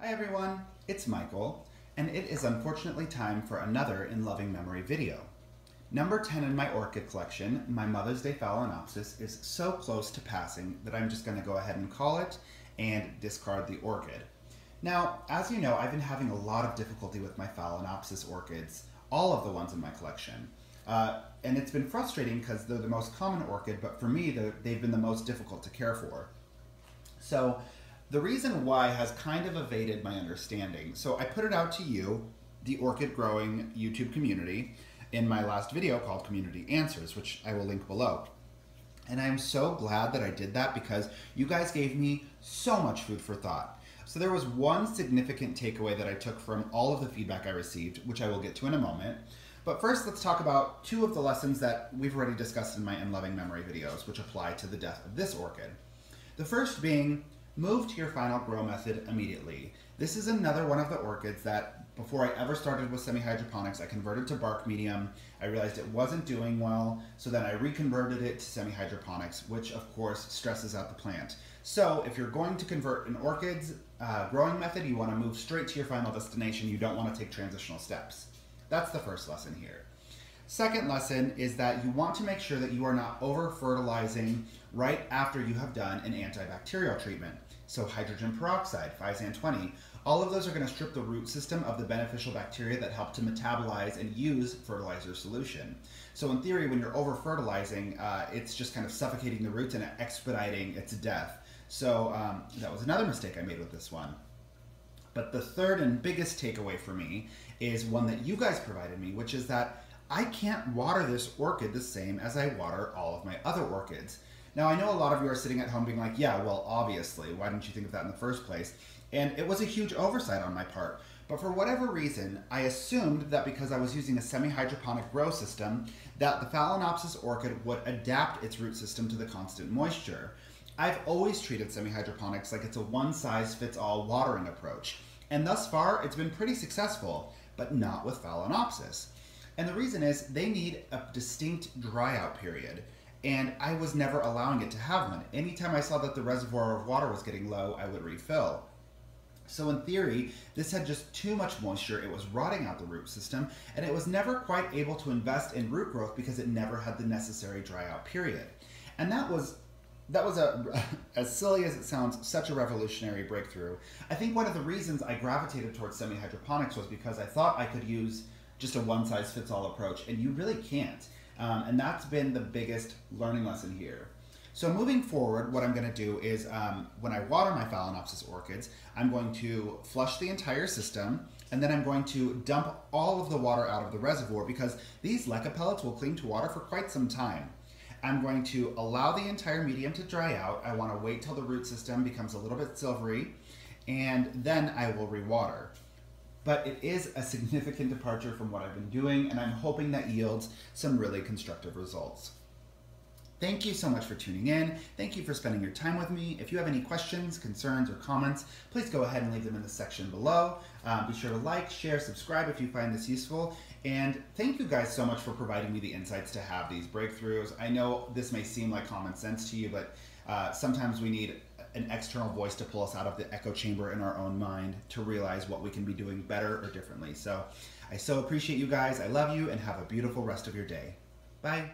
Hi everyone, it's Michael, and it is unfortunately time for another In Loving Memory video. Number 10 in my orchid collection, my Mother's Day Phalaenopsis, is so close to passing that I'm just going to go ahead and call it and discard the orchid. Now, as you know, I've been having a lot of difficulty with my Phalaenopsis orchids, all of the ones in my collection. And it's been frustrating because they're the most common orchid, but for me, they've been the most difficult to care for. So the reason why has kind of evaded my understanding. So I put it out to you, the orchid growing YouTube community, in my last video called Community Answers, which I will link below. And I'm so glad that I did that because you guys gave me so much food for thought. So there was one significant takeaway that I took from all of the feedback I received, which I will get to in a moment. But first, let's talk about two of the lessons that we've already discussed in my In Loving Memory videos, which apply to the death of this orchid. The first being, move to your final grow method immediately. This is another one of the orchids that before I ever started with semi-hydroponics, I converted to bark medium. I realized it wasn't doing well, so then I reconverted it to semi-hydroponics, which of course stresses out the plant. So if you're going to convert an orchid's growing method, you want to move straight to your final destination. You don't want to take transitional steps. That's the first lesson here. Second lesson is that you want to make sure that you are not over-fertilizing right after you have done an antibacterial treatment. So hydrogen peroxide, Physan 20, all of those are going to strip the root system of the beneficial bacteria that help to metabolize and use fertilizer solution. So in theory, when you're over-fertilizing, it's just kind of suffocating the roots and expediting its death. So that was another mistake I made with this one. But the third and biggest takeaway for me is one that you guys provided me, which is that I can't water this orchid the same as I water all of my other orchids. Now, I know a lot of you are sitting at home being like, yeah, well, obviously, why didn't you think of that in the first place? And it was a huge oversight on my part. But for whatever reason, I assumed that because I was using a semi-hydroponic grow system, that the Phalaenopsis orchid would adapt its root system to the constant moisture. I've always treated semi-hydroponics like it's a one-size-fits-all watering approach. And thus far, it's been pretty successful, but not with Phalaenopsis. And the reason is they need a distinct dry out period. And I was never allowing it to have one. Anytime I saw that the reservoir of water was getting low, I would refill. So in theory, this had just too much moisture. It was rotting out the root system, and it was never quite able to invest in root growth because it never had the necessary dry out period. And that was as silly as it sounds, such a revolutionary breakthrough. I think one of the reasons I gravitated towards semi-hydroponics was because I thought I could use just a one-size-fits-all approach, and you really can't. And that's been the biggest learning lesson here. So moving forward, what I'm going to do is when I water my Phalaenopsis orchids, I'm going to flush the entire system, and then I'm going to dump all of the water out of the reservoir because these leca pellets will cling to water for quite some time. I'm going to allow the entire medium to dry out. I want to wait till the root system becomes a little bit silvery, and then I will rewater. But it is a significant departure from what I've been doing, and I'm hoping that yields some really constructive results. Thank you so much for tuning in. Thank you for spending your time with me. If you have any questions, concerns, or comments, please go ahead and leave them in the section below. Be sure to like, share, subscribe if you find this useful. And thank you guys so much for providing me the insights to have these breakthroughs. I know this may seem like common sense to you, but sometimes we need an external voice to pull us out of the echo chamber in our own mind to realize what we can be doing better or differently. So I so appreciate you guys. I love you, and have a beautiful rest of your day. Bye.